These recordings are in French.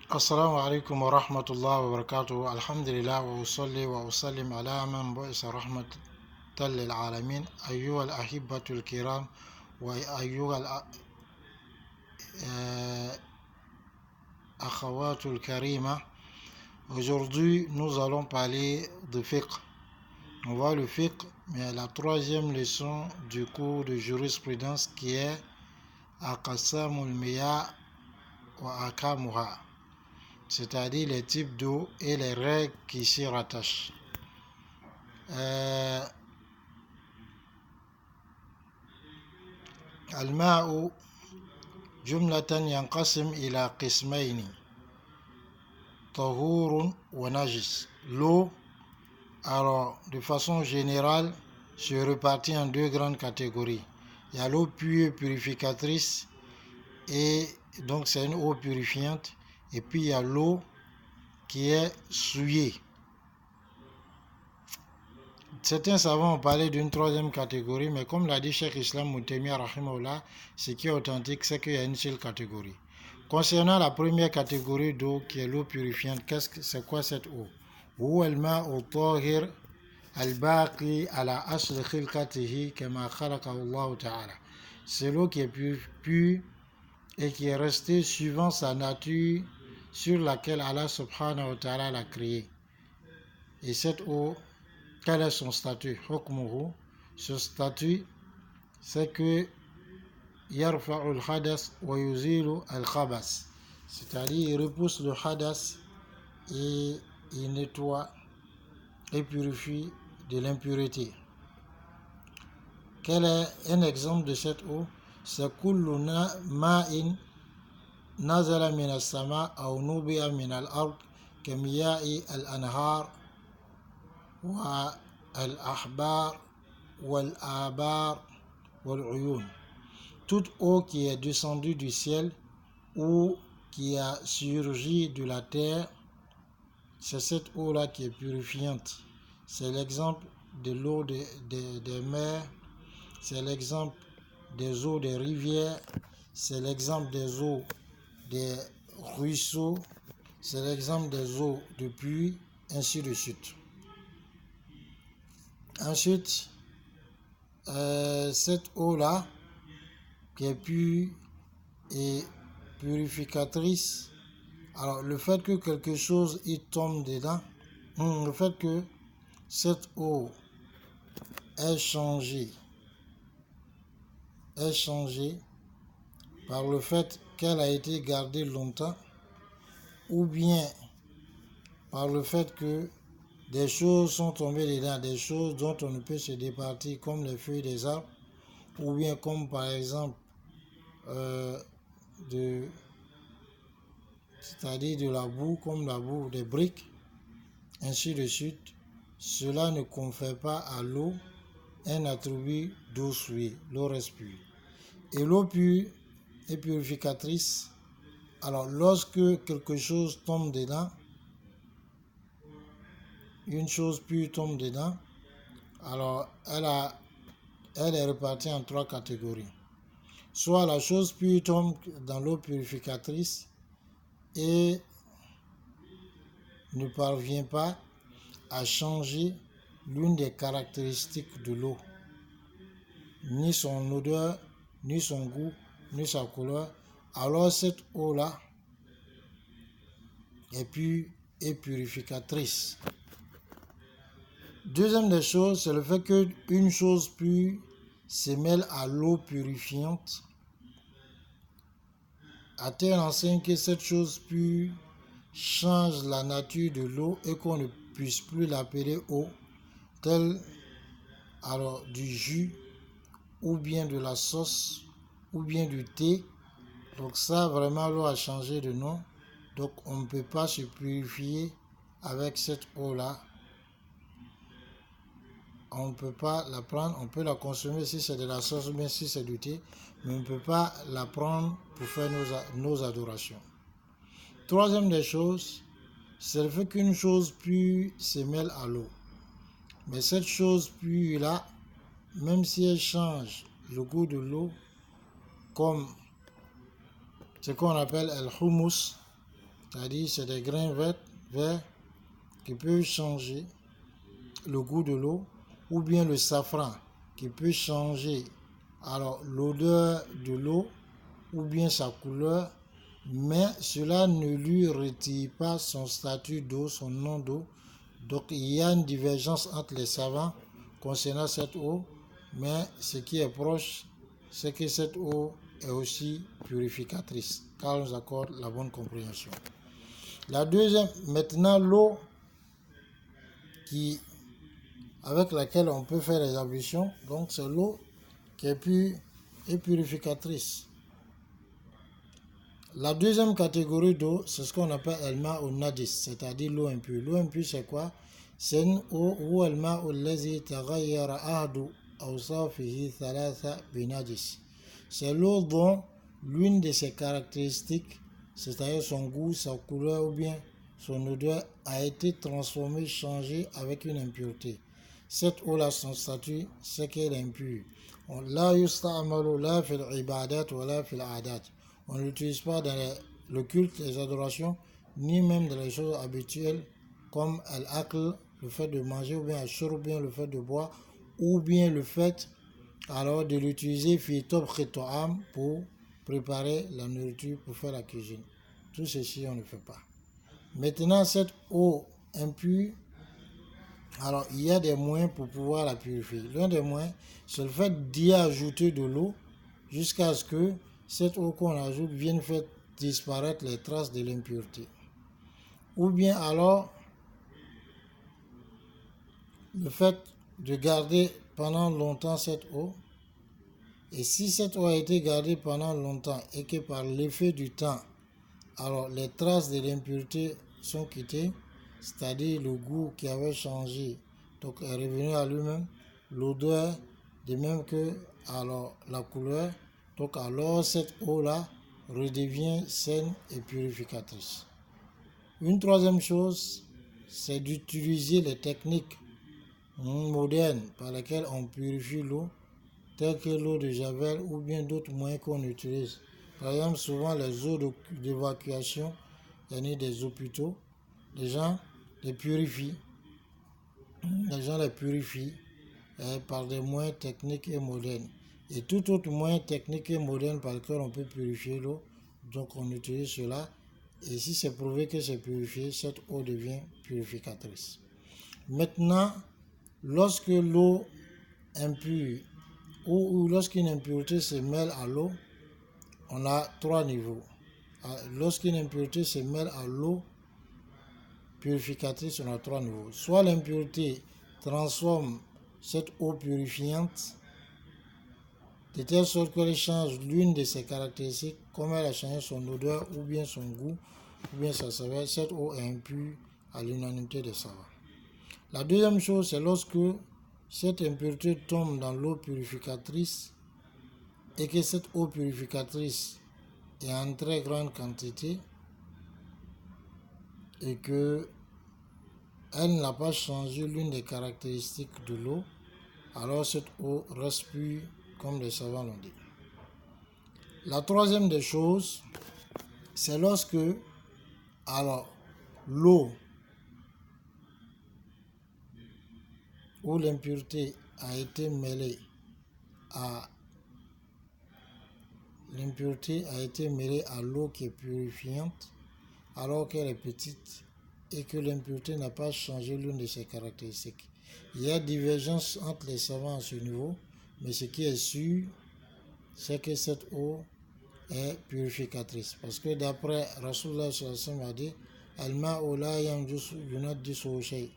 السلام عليكم ورحمة الله وبركاته. الحمد لله وأصلي وأسلم على من بعث رحمة للعالمين. أيها الأحبة الكرام وأيها الأخوات الكريمة. Aujourd'hui, nous allons parler de fiqh. On voit le fiqh, mais la troisième leçon du cours de jurisprudence qui est Aqsamul Miya wa Akamuha, c'est-à-dire les types d'eau et les règles qui s'y rattachent. الماء جملة ينقسم إلى قسمين طهور ونجس. L'eau, alors de façon générale, se répartit en deux grandes catégories. Il y a l'eau pure purificatrice, et donc c'est une eau purifiante, et puis il y a l'eau qui est souillée. Certains savants ont parlé d'une troisième catégorie, mais comme l'a dit Cheikh Islam Ibn Taymiyyah rahimahullah, ce qui est authentique, c'est qu'il y a une seule catégorie. Concernant la première catégorie d'eau, qui est l'eau purifiante, c'est quoi cette eau? هو الماء الطاهر الباقي على أصل خلقته كما خلقه الله تعالى. C'est l'eau qui est pure et qui est restée suivant sa nature sur laquelle Allah subhanahu wa ta'ala l'a créée. Et cette eau, quel est son statut? Hukmuhu. Ce statut, c'est que yarfa'u al-hadas wa yuzilu al-khabas, c'est-à-dire il repousse le hadas et il nettoie et purifie de l'impureté. Quel est un exemple de cette eau? C'est kullu ma'in nazala min as-sama' aw nubi'a min al-ard kamiya'i al-anhar wa al-ahbar wal-abar wal-uyun. Toute eau qui est descendue du ciel ou qui a surgi de la terre, c'est cette eau-là qui est purifiante. C'est l'exemple de l'eau des mers, c'est l'exemple des eaux des rivières, c'est l'exemple des eaux des ruisseaux, c'est l'exemple des eaux de pluie, ainsi de suite. Ensuite, cette eau-là, qui est pure et purificatrice, alors le fait que quelque chose y tombe dedans, le fait que cette eau est changée par le fait qu'elle a été gardée longtemps, ou bien par le fait que des choses sont tombées dedans, des choses dont on ne peut se départir, comme les feuilles des arbres, ou bien comme par exemple c'est-à-dire de la boue, comme la boue des briques, ainsi de suite. Cela ne confère pas à l'eau un attribut d'eau souillée. L'eau reste pure. Et l'eau pure est purificatrice. Alors lorsque quelque chose tombe dedans, une chose pure tombe dedans, alors elle est répartie en trois catégories. Soit la chose pure tombe dans l'eau purificatrice et ne parvient pas à changer l'une des caractéristiques de l'eau, ni son odeur, ni son goût, ni sa couleur, alors cette eau-là est pure et purificatrice. Deuxième des choses, c'est le fait qu'une chose pure se mêle à l'eau purifiante. A-t-elle enseigné que cette chose pure change la nature de l'eau et qu'on ne puisse plus l'appeler eau, tel alors du jus ou bien de la sauce ou bien du thé? Donc ça, vraiment, l'eau a changé de nom, donc on ne peut pas se purifier avec cette eau-là. On ne peut pas la prendre, on peut la consommer si c'est de la sauce ou bien si c'est du thé, mais on ne peut pas la prendre pour faire nos adorations. Troisième des choses, c'est le fait qu'une chose pure se mêle à l'eau. Mais cette chose pure-là, même si elle change le goût de l'eau, comme ce qu'on appelle el hummus, c'est-à-dire c'est des grains verts qui peuvent changer le goût de l'eau, ou bien le safran qui peut changer alors l'odeur de l'eau ou bien sa couleur, mais cela ne lui retire pas son statut d'eau, son nom d'eau. Donc il y a une divergence entre les savants concernant cette eau, mais ce qui est proche, c'est que cette eau est aussi purificatrice, car elle nous accorde la bonne compréhension. La deuxième, maintenant l'eau avec laquelle on peut faire les ablutions, donc c'est l'eau qui est pure et purificatrice. La deuxième catégorie d'eau, c'est ce qu'on appelle elma ou nadis, c'est-à-dire l'eau impure. L'eau impure, c'est quoi? C'est une eau où elma ou lazi taghayyara ahdu awsafihi thalatha binadis. C'est l'eau dont l'une de ses caractéristiques, c'est-à-dire son goût, sa couleur ou bien son odeur, a été transformée, changée avec une impureté. Cette eau-là, son statut, c'est qu'elle est impure. La yusta'malu la fil ibadat wa la fil adat. On ne l'utilise pas dans le culte, les adorations, ni même dans les choses habituelles comme al-akl, le fait de manger, ou bien al-shur, ou bien le fait de boire, ou bien le fait alors de l'utiliser fi tobkhi ta'am pour préparer la nourriture, pour faire la cuisine. Tout ceci, on ne fait pas. Maintenant, cette eau impure, alors il y a des moyens pour pouvoir la purifier. L'un des moyens, c'est le fait d'y ajouter de l'eau jusqu'à ce que cette eau qu'on ajoute vienne faire disparaître les traces de l'impureté. Ou bien alors, le fait de garder pendant longtemps cette eau. Et si cette eau a été gardée pendant longtemps et que par l'effet du temps, alors les traces de l'impureté sont quittées, c'est-à-dire le goût qui avait changé, donc est revenu à lui-même, l'odeur, de même que alors la couleur, donc alors cette eau-là redevient saine et purificatrice. Une troisième chose, c'est d'utiliser les techniques modernes par lesquelles on purifie l'eau, telles que l'eau de javel ou bien d'autres moyens qu'on utilise. Par exemple, souvent les eaux d'évacuation, il y a des hôpitaux, les gens les purifient. Par des moyens techniques et modernes. Et tout autre moyen technique et moderne par lequel on peut purifier l'eau, donc on utilise cela. Et si c'est prouvé que c'est purifié, cette eau devient purificatrice. Maintenant, lorsque l'eau impure ou lorsqu'une impureté se mêle à l'eau, on a trois niveaux. Lorsqu'une impureté se mêle à l'eau purificatrice, on a trois niveaux. Soit l'impureté transforme cette eau purifiante de telle sorte qu'elle change l'une de ses caractéristiques, comme elle a changé son odeur ou bien son goût ou bien sa saveur, cette eau est impure à l'unanimité des savants. La deuxième chose, c'est lorsque cette impureté tombe dans l'eau purificatrice et que cette eau purificatrice est en très grande quantité et que elle n'a pas changé l'une des caractéristiques de l'eau, alors cette eau reste pure comme les savants l'ont dit. La troisième des choses, c'est lorsque alors l'eau où l'impureté a été mêlée à l'eau qui est purifiante, alors qu'elle est petite et que l'impureté n'a pas changé l'une de ses caractéristiques. Il y a divergence entre les savants à ce niveau, mais ce qui est sûr, c'est que cette eau est purificatrice. Parce que d'après Rasulullah sallallahu alayhi wa sallam a dit, Al-ma'u la yunaddisu shay.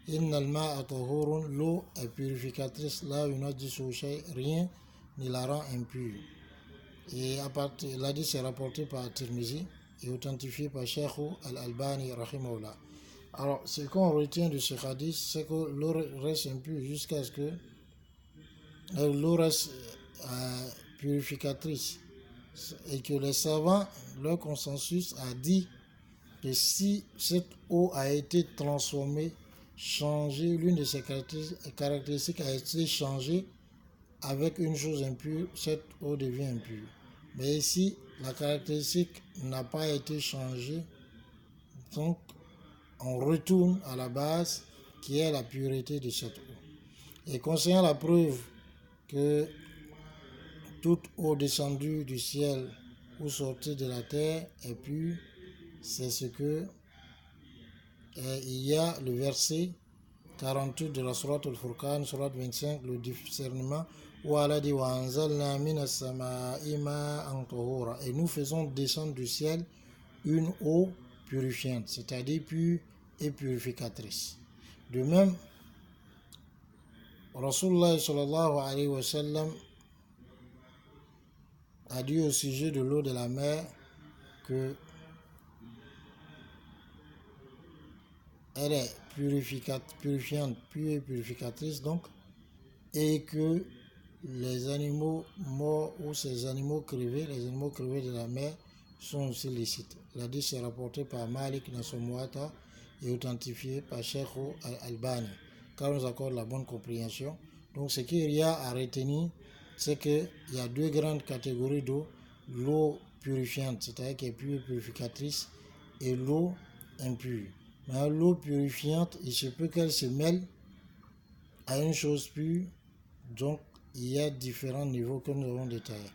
Inna al-ma'a tahurun, l'eau est purificatrice, la yunaddisu shay, rien ne la rend impure. Et l'hadith c'est rapporté par Tirmizi et authentifié par Cheikh Al-Albani rahimahullah. Alors, ce qu'on retient de ce hadith, c'est que l'eau reste impure jusqu'à ce que l'eau reste purificatrice. Et que les savants, leur consensus a dit que si cette eau a été transformée, changée, l'une de ses caractéristiques a été changée avec une chose impure, cette eau devient impure. Mais ici, la caractéristique n'a pas été changée Donc, on retourne à la base qui est la pureté de cette eau. Et concernant la preuve que toute eau descendue du ciel ou sortie de la terre est pure, c'est ce que il y a le verset 48 de la Sourate Al-Furqan, Sourate 25, le discernement, où Allah dit et nous faisons descendre du ciel une eau purifiante, c'est-à-dire pure et purificatrice. De même, Rasulullah sallallahu alayhi wa sallam a dit au sujet de l'eau de la mer que elle est purifiante, pure et purificatrice donc, et que les animaux morts ou ces animaux crevés, les animaux crevés de la mer sont aussi licites. L'hadith est rapporté par Malik dans son Muwatta et authentifié par Cheikh Al-Albani, car nous accorde la bonne compréhension. Donc ce qu'il y a à retenir, c'est qu'il y a deux grandes catégories d'eau: l'eau purifiante, c'est-à-dire qui est pure et purificatrice, et l'eau impure. Mais l'eau purifiante, il se peut qu'elle se mêle à une chose pure, donc il y a différents niveaux que nous avons détaillés.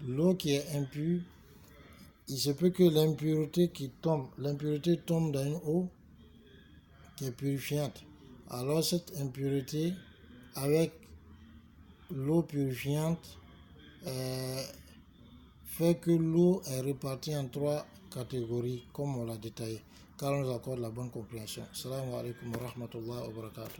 L'eau qui est impure, il se peut que l'impureté tombe dans une eau qui est purifiante. Alors cette impureté, avec l'eau purifiante, fait que l'eau est répartie en trois catégories, comme on l'a détaillé, car on nous accorde la bonne compréhension. Assalamu alaikum wa rahmatullahi wa barakatuh.